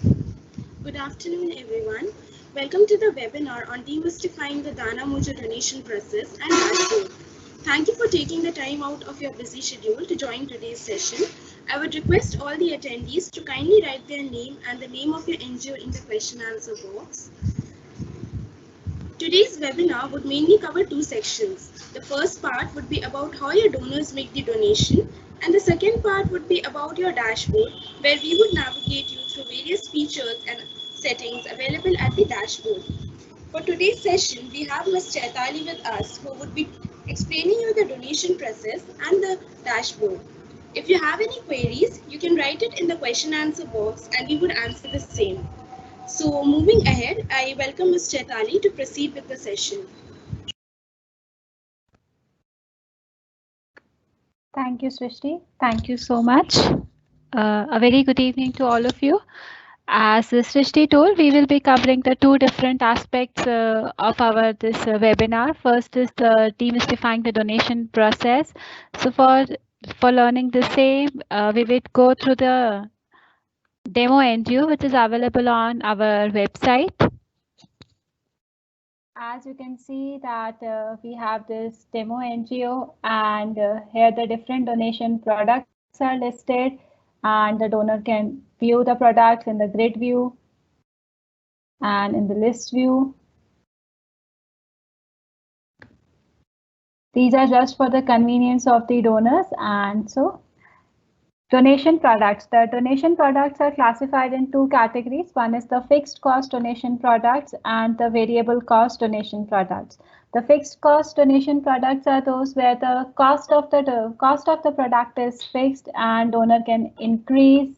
Good afternoon, everyone. Welcome to the webinar on demystifying the Dana Mojo donation process and dashboard. Thank you for taking the time out of your busy schedule to join today's session. I would request all the attendees to kindly write their name and the name of your NGO in the question answer box. Today's webinar would mainly cover two sections. The first part would be about how your donors make the donation, and the second part would be about your dashboard, where we would navigate you through various features and settings available at the dashboard. For today's session, we have Ms. Chaitali with us, who would be explaining you the donation process and the dashboard. If you have any queries, you can write it in the question answer box and we would answer the same. So moving ahead, I welcome Ms. Chaitali to proceed with the session. Thank you, Srishti. Thank you so much. A very good evening to all of you. As Srishti told, we will be covering the two different aspects of our this webinar. First is the demystifying the donation process. So for learning the same, we will go through the demo NGO, which is available on our website. As you can see that we have this demo NGO, and here the different donation products are listed, and the donor can view the products in the grid view and in the list view. These are just for the convenience of the donors. And so donation products. The donation products are classified in two categories. One is the fixed cost donation products and the variable cost donation products. The fixed cost donation products are those where the cost of the product is fixed and donor can increase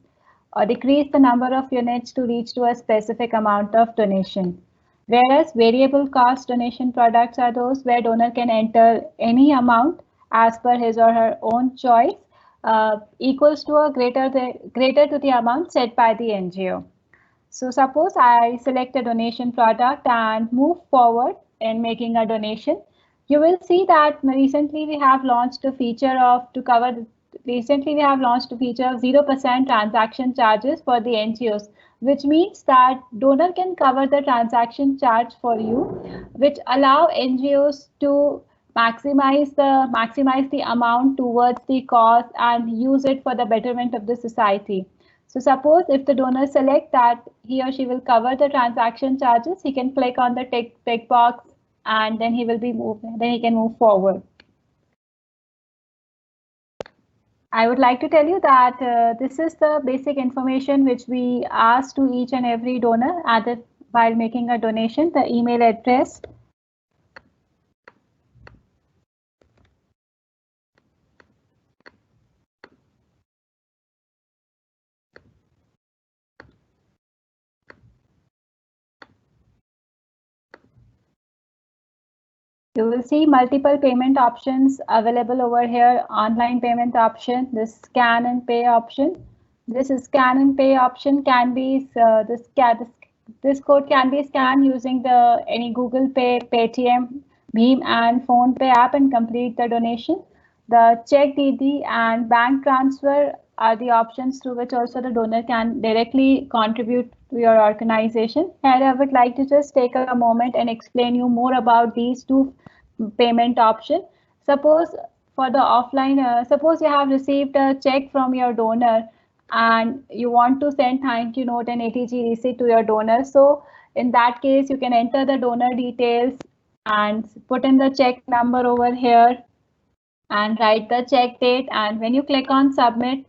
or decrease the number of units to reach to a specific amount of donation. Whereas variable cost donation products are those where donor can enter any amount as per his or her own choice, equals to or greater to the amount set by the NGO. So suppose I select a donation product and move forward in making a donation. You will see that recently we have launched a feature of 0% transaction charges for the NGOs, which means that donor can cover the transaction charge for you, which allow NGOs to maximize the amount towards the cause and use it for the betterment of the society. So suppose if the donor select that he or she will cover the transaction charges, he can click on the tick box and then he can move forward. I would like to tell you that this is the basic information which we ask to each and every donor while making a donation: the email address, you will see multiple payment options available over here. Online payment option, this scan and pay option. This scan and pay option can be this code can be scanned using any Google Pay, Paytm, Bheem and Phone Pay app and complete the donation. The check DD and bank transfer are the options through which also the donor can directly contribute to your organization. And I would like to just take a moment and explain you more about these two payment option. Suppose for the offline, suppose you have received a check from your donor and you want to send thank you note and ATG receipt to your donor. So in that case, you can enter the donor details and put in the check number over here and write the check date. And when you click on submit,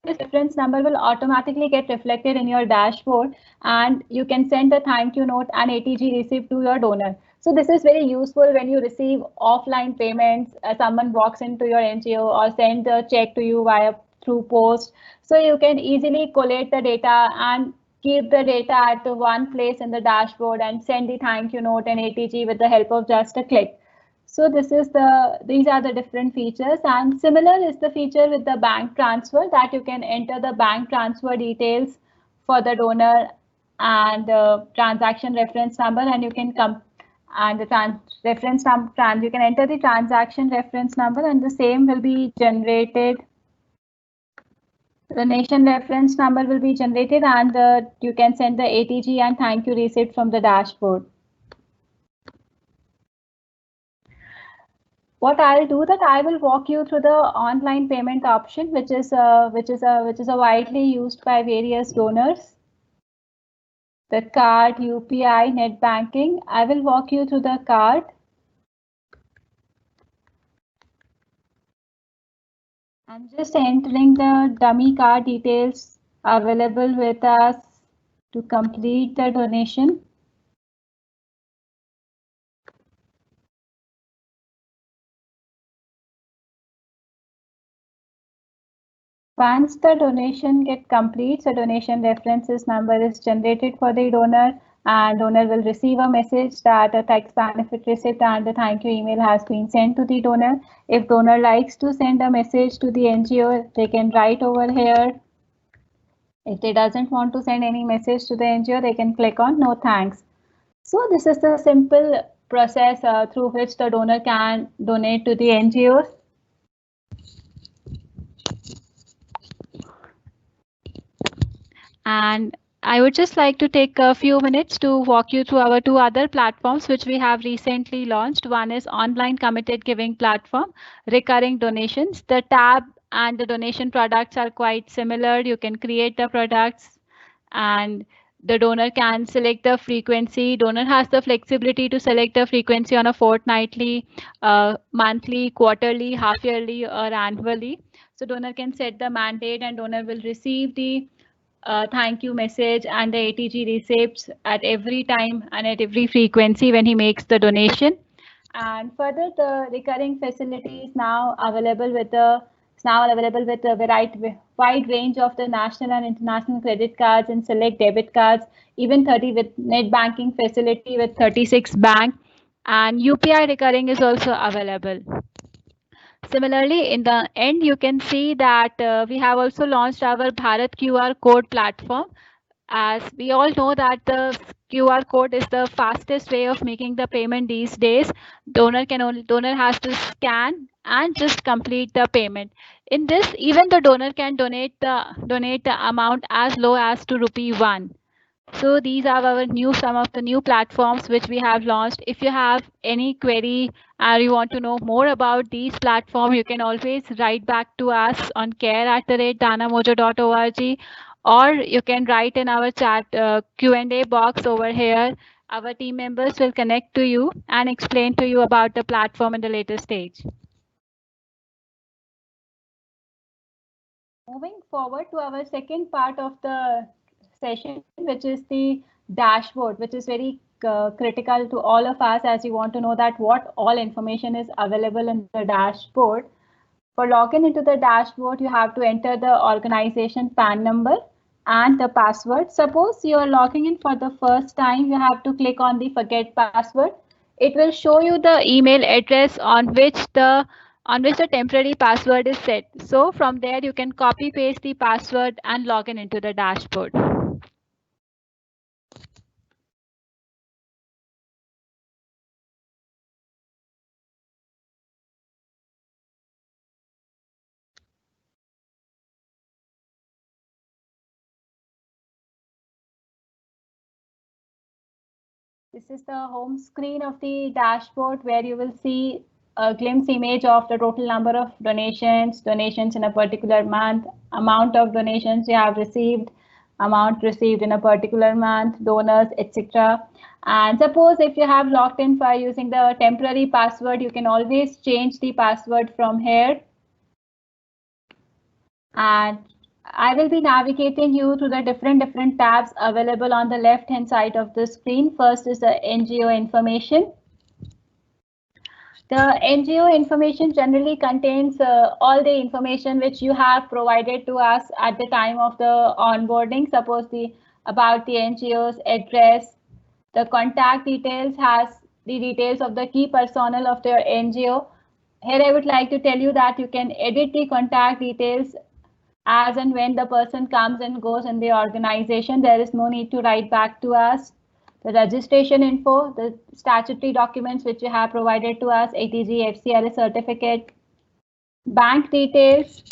this reference number will automatically get reflected in your dashboard and you can send a thank you note and ATG receipt to your donor. So this is very useful when you receive offline payments, someone walks into your NGO or send a check to you through post. So you can easily collate the data and keep the data at the one place in the dashboard and send the thank you note and ATG with the help of just a click. So these are the different features, and similar is the feature with the bank transfer, that you can enter the bank transfer details for the donor and transaction reference number, and you can and the reference number, you can enter the transaction reference number, and the same will be generated. The donation reference number will be generated, and you can send the ATG and thank you receipt from the dashboard. What I'll do that I will walk you through the online payment option, which is a widely used by various donors. The card, UPI, net banking. I will walk you through the card. I'm just entering the dummy card details available with us to complete the donation. Once the donation get complete, the donation references number is generated for the donor, and donor will receive a message that a tax benefit receipt and the thank you email has been sent to the donor. If donor likes to send a message to the NGO, they can write over here. If they doesn't want to send any message to the NGO, they can click on no thanks. So this is the simple process through which the donor can donate to the NGOs. And I would just like to take a few minutes to walk you through our two other platforms which we have recently launched. One is online committed giving platform, recurring donations. The tab and the donation products are quite similar. You can create the products and the donor can select the frequency. Donor has the flexibility to select the frequency on a fortnightly, monthly, quarterly, half yearly or annually. So donor can set the mandate and donor will receive the thank you message and the ATG receipts at every time and at every frequency when he makes the donation. And further, the recurring facility is now available with a wide range of the national and international credit cards and select debit cards, even 30 with net banking facility with 36 bank, and UPI recurring is also available. Similarly, in the end, you can see that we have also launched our Bharat QR code platform. As we all know that the QR code is the fastest way of making the payment these days. Donor has to scan and just complete the payment. In this, even the donor can donate the amount as low as to ₹1. So these are some of the new platforms which we have launched. If you have any query or you want to know more about these platforms, you can always write back to us on care@danamojo.org, or you can write in our chat Q&A box over here. Our team members will connect to you and explain to you about the platform in the later stage. Moving forward to our second part of the session, which is the dashboard, which is very critical to all of us as you want to know that what all information is available in the dashboard. For login into the dashboard, you have to enter the organization PAN number and the password. Suppose you are logging in for the first time, you have to click on the forget password. It will show you the email address on which the temporary password is set. So from there, you can copy paste the password and log in into the dashboard. This is the home screen of the dashboard where you will see a glimpse image of the total number of donations in a particular month, amount of donations you have received, amount received in a particular month, donors, etc. And suppose if you have logged in by using the temporary password, you can always change the password from here. And I will be navigating you through the different tabs available on the left hand side of the screen. First is the NGO information. The NGO information generally contains all the information which you have provided to us at the time of the onboarding. Suppose about the NGO's address, the contact details has the details of the key personnel of their NGO. Here I would like to tell you that you can edit the contact details as and when the person comes and goes in the organization. There is no need to write back to us. the registration info, the statutory documents which you have provided to us, ATG, FCRA certificate, bank details,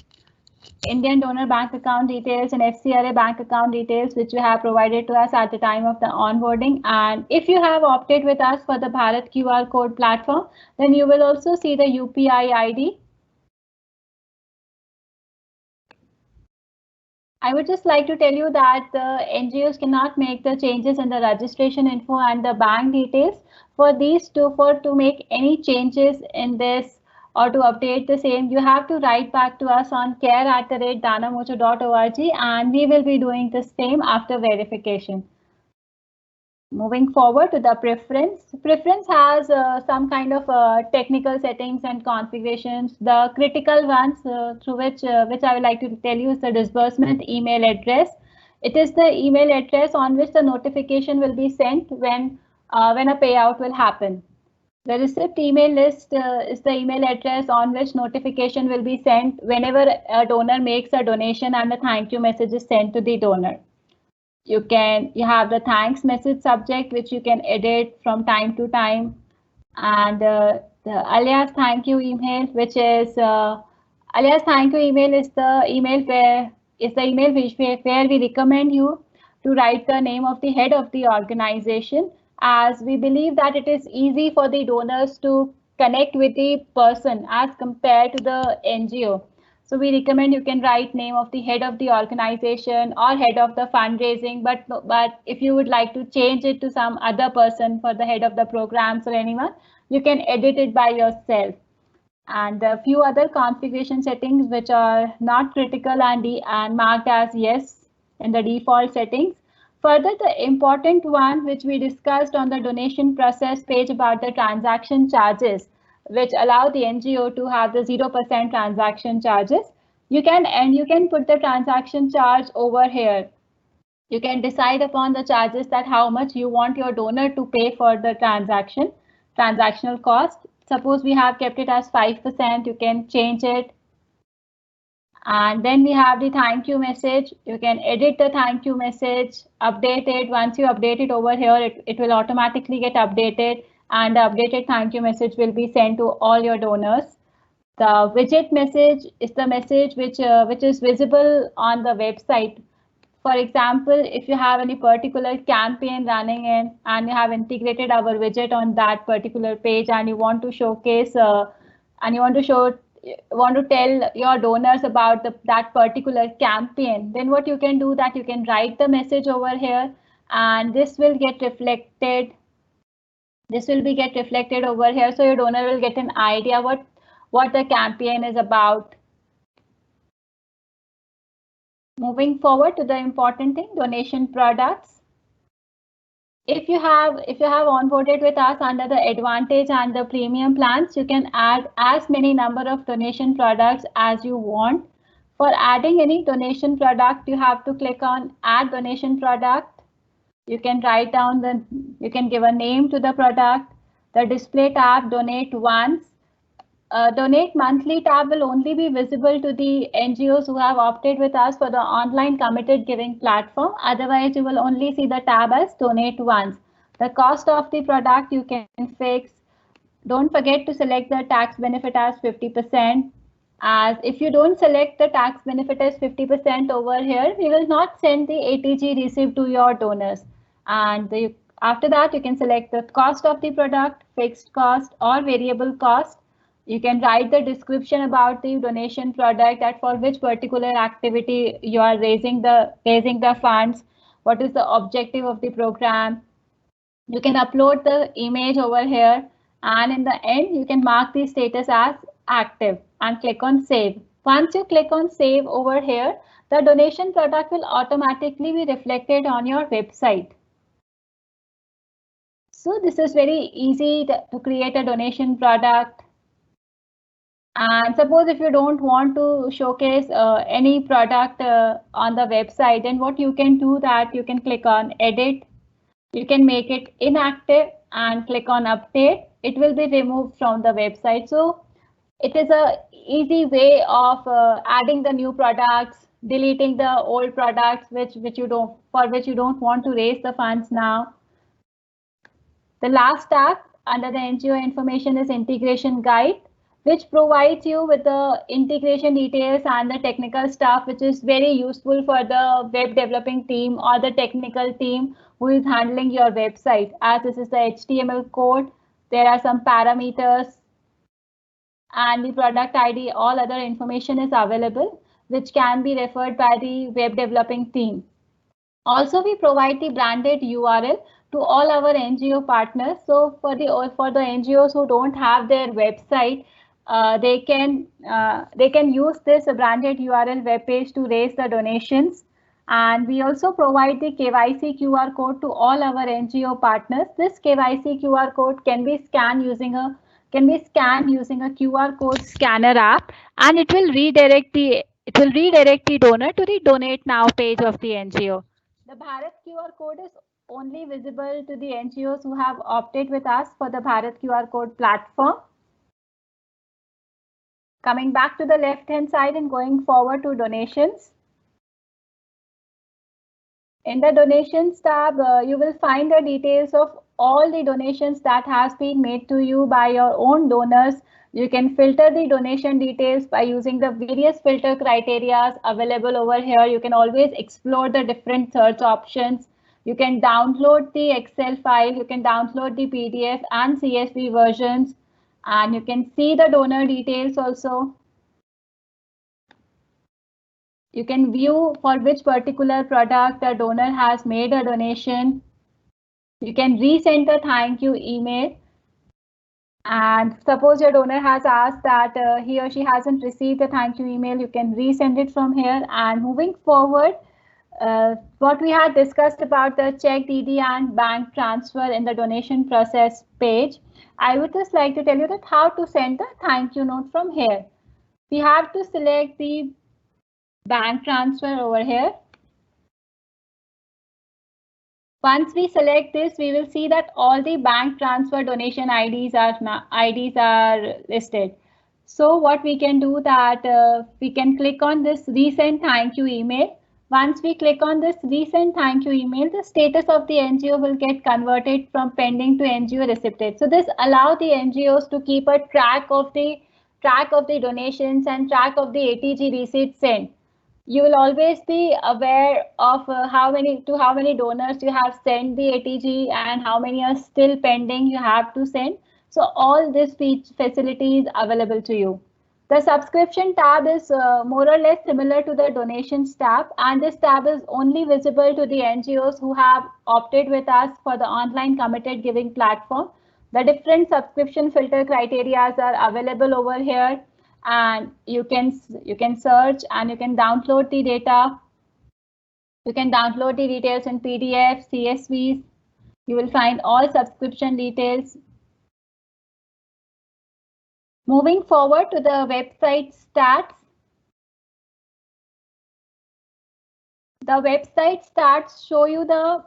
Indian donor bank account details and FCRA bank account details which you have provided to us at the time of the onboarding. And if you have opted with us for the Bharat QR code platform, then you will also see the UPI ID. I would just like to tell you that the NGOs cannot make the changes in the registration info and the bank details. For these two, to make any changes in this or to update the same, you have to write back to us on care@danamocho.org, and we will be doing the same after verification. Moving forward to the preference. Preference has some kind of technical settings and configurations. The critical ones through which I would like to tell you is the disbursement email address. It is the email address on which the notification will be sent when a payout will happen. The receipt email list is the email address on which notification will be sent whenever a donor makes a donation and a thank you message is sent to the donor. You have the thanks message subject, which you can edit from time to time, and the alias thank you email, which is alias thank you email is the email where we recommend you to write the name of the head of the organization, as we believe that it is easy for the donors to connect with the person as compared to the NGO. So we recommend you can write name of the head of the organization or head of the fundraising, but if you would like to change it to some other person for the head of the programs or anyone, you can edit it by yourself. And a few other configuration settings which are not critical and marked as yes in the default settings. Further, the important one which we discussed on the donation process page about the transaction charges, which allow the NGO to have the 0% transaction charges. You can put the transaction charge over here. You can decide upon the charges that how much you want your donor to pay for the transactional cost. Suppose we have kept it as 5%, you can change it. And then we have the thank you message. You can edit the thank you message, update it. Once you update it over here, it will automatically get updated, and the updated thank you message will be sent to all your donors. The widget message is the message which is visible on the website. For example, if you have any particular campaign running in and you have integrated our widget on that particular page and you want to showcase and you want to tell your donors about that particular campaign, then what you can do that you can write the message over here, and this will get reflected. This will be get reflected over here, so your donor will get an idea what the campaign is about. Moving forward to the important thing, donation products. If you have onboarded with us under the Advantage and the Premium plans, you can add as many number of donation products as you want. For adding any donation product, you have to click on Add Donation Product. You can write down you can give a name to the product. The display tab, Donate Once. Donate Monthly tab will only be visible to the NGOs who have opted with us for the online committed giving platform. Otherwise, you will only see the tab as Donate Once. The cost of the product you can fix. Don't forget to select the tax benefit as 50%. As if you don't select the tax benefit as 50% over here, we will not send the ATG receipt to your donors. And after that, you can select the cost of the product, fixed cost or variable cost. You can write the description about the donation product, that for which particular activity you are raising the funds, what is the objective of the program. You can upload the image over here, and in the end you can mark the status as active and click on save. Once you click on save over here, the donation product will automatically be reflected on your website. So this is very easy to create a donation product. And suppose if you don't want to showcase any product on the website, then what you can do that you can click on edit. You can make it inactive and click on update. It will be removed from the website. So it is a easy way of adding the new products, deleting the old products for which you don't want to raise the funds now. The last tab under the NGO information is integration guide, which provides you with the integration details and the technical stuff, which is very useful for the web developing team or the technical team who is handling your website. As this is the HTML code, there are some parameters and the product ID, all other information is available, which can be referred by the web developing team. Also, we provide the branded URL to all our NGO partners. So for the NGOs who don't have their website, they can use this branded URL web page to raise the donations. And we also provide the KYC QR code to all our NGO partners. This KYC QR code can be scanned using a QR code scanner app, and it will redirect the donor to the Donate Now page of the NGO. The Bharat QR code is only visible to the NGOs who have opted with us for the Bharat QR code platform. Coming back to the left-hand side and going forward to donations. In the donations tab, you will find the details of all the donations that has been made to you by your own donors. You can filter the donation details by using the various filter criteria available over here. You can always explore the different search options. You can download the Excel file, you can download the PDF and CSV versions, and you can see the donor details also. You can view for which particular product a donor has made a donation. You can resend the thank you email. And suppose your donor has asked that he or she hasn't received the thank you email, you can resend it from here. And moving forward, what we had discussed about the check, DD and bank transfer in the donation process page, I would just like to tell you that how to send the thank you note from here. We have to select the bank transfer over here. Once we select this, we will see that all the bank transfer donation IDs are listed. So what we can do that we can click on this resend thank you email. Once we click on this resend thank you email, the status of the NGO will get converted from pending to NGO received. So this allows the NGOs to keep a track of the donations and track of the ATG receipts sent. You will always be aware of how many donors you have sent the ATG and how many are still pending you have to send. So all this facility is available to you. The subscription tab is more or less similar to the donations tab, and this tab is only visible to the NGOs who have opted with us for the online committed giving platform. The different subscription filter criteria are available over here, and you can search and you can download the data. You can download the details in PDF, CSVs. You will find all subscription details. Moving forward to the website stats. The website stats show you the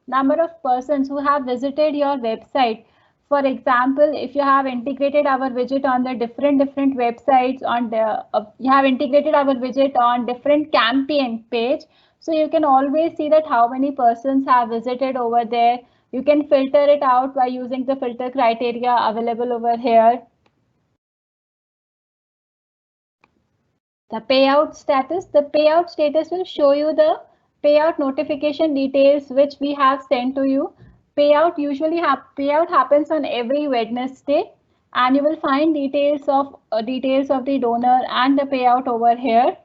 number of persons who have visited your website. For example, if you have integrated our widget on the different websites on the you have integrated our widget on different campaign page, so you can always see that how many persons have visited over there. You can filter it out by using the filter criteria available over here. The payout status. The payout status will show you the payout notification details which we have sent to you. Payout happens on every Wednesday, and you will find details of the donor and the payout over here.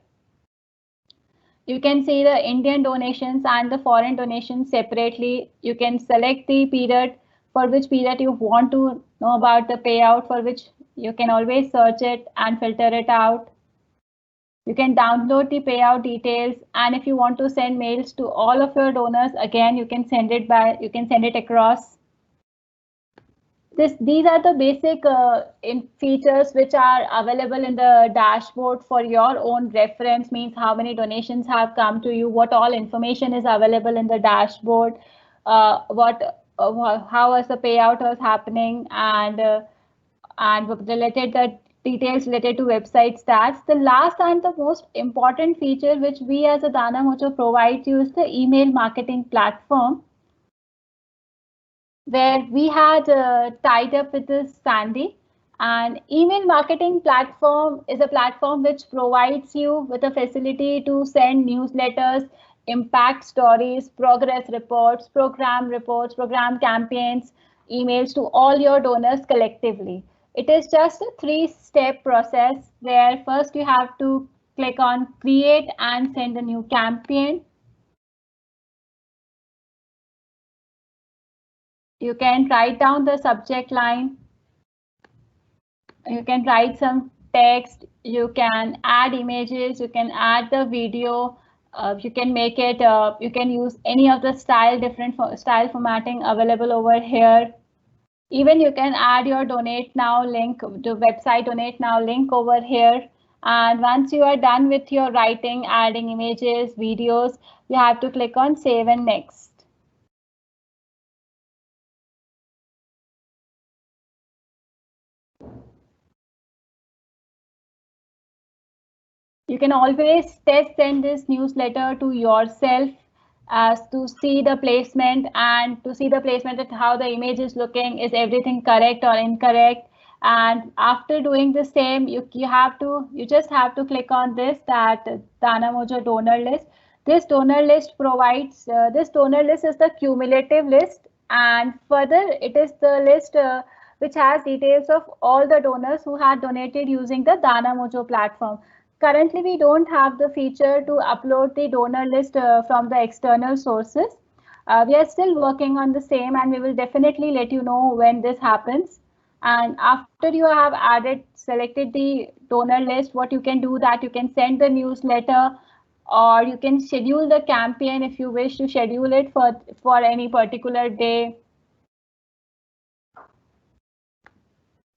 You can see the Indian donations and the foreign donations separately. You can select the period, for which period you want to know about the payout, for which you can always search it and filter it out. You can download the payout details, and if you want to send mails to all of your donors, again you can send it across. These are the basic features which are available in the dashboard for your own reference. Means how many donations have come to you, what all information is available in the dashboard, how is the payout was happening, and the details related to website stats. The last and the most important feature which we as a Dana Mojo provide you is the email marketing platform. where we had tied up with this Sandy. And email marketing platform is a platform which provides you with a facility to send newsletters, impact stories, progress reports, program campaigns, emails to all your donors collectively. It is just a 3-step process where first you have to click on create and send a new campaign. You can write down the subject line. You can write some text. You can add images. You can add the video. You can make it. You can use any of the different style formatting available over here. Even you can add your donate now link to website donate now link over here. And once you are done with your writing, adding images, videos, you have to click on save and next. You can always test send this newsletter to yourself as to see the placement and to see the placement at how the image is looking, is everything correct or incorrect. And after doing the same, you just have to click on this, that Dana Mojo donor list. This donor list provides this donor list is the cumulative list, and further it is the list which has details of all the donors who had donated using the Dana Mojo platform. Currently, we don't have the feature to upload the donor list from the external sources. We are still working on the same, and we will definitely let you know when this happens. And after you have selected the donor list, what you can do that you can send the newsletter, or you can schedule the campaign if you wish to schedule it for any particular day.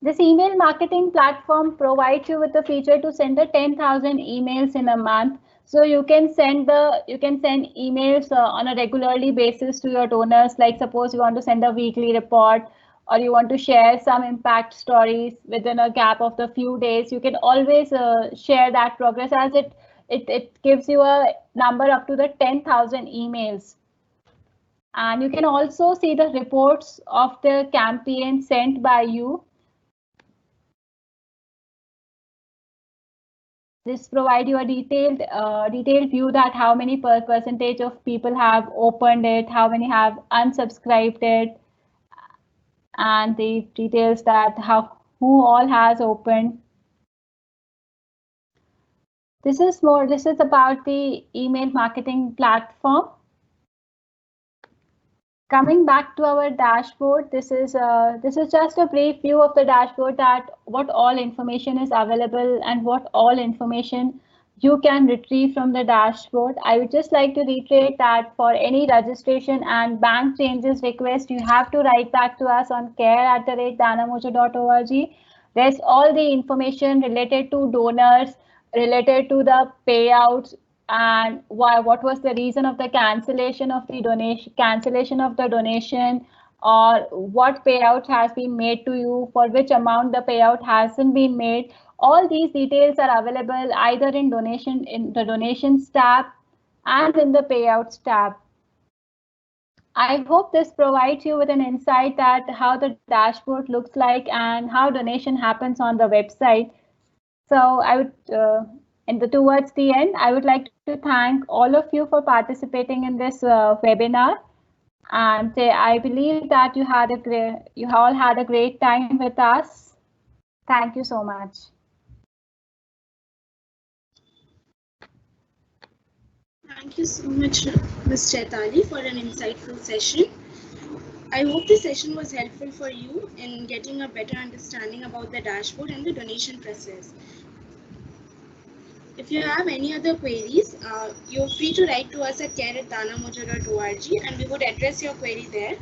This email marketing platform provides you with the feature to send the 10,000 emails in a month. So you can send emails on a regularly basis to your donors. Like suppose you want to send a weekly report, or you want to share some impact stories within a gap of the few days. You can always share that progress, as it gives you a number up to the 10,000 emails. And you can also see the reports of the campaign sent by you. This provides you a detailed view that how many percentage of people have opened it, how many have unsubscribed it, and the details that who all has opened. This is about the email marketing platform. Coming back to our dashboard, this is just a brief view of the dashboard, that what all information is available and what all information you can retrieve from the dashboard. I would just like to reiterate that for any registration and bank changes request, you have to write back to us on care@danamojo.org. There's all the information related to donors, related to the payouts, and what was the reason of the cancellation of the donation, or what payout has been made to you, for which amount the payout hasn't been made. All these details are available either in the donations tab and in the payouts tab. I hope this provides you with an insight that how the dashboard looks like and how donation happens on the website. So I would towards the end, I would like to thank all of you for participating in this webinar, and I believe that you all had a great time with us. Thank you so much. Thank you so much, Ms. Chaitali, for an insightful session. I hope the session was helpful for you in getting a better understanding about the dashboard and the donation process. If you have any other queries, you're free to write to us at care@danamojo.org, and we would address your query there.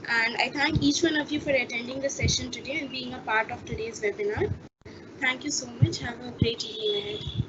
And I thank each one of you for attending the session today and being a part of today's webinar. Thank you so much. Have a great evening ahead.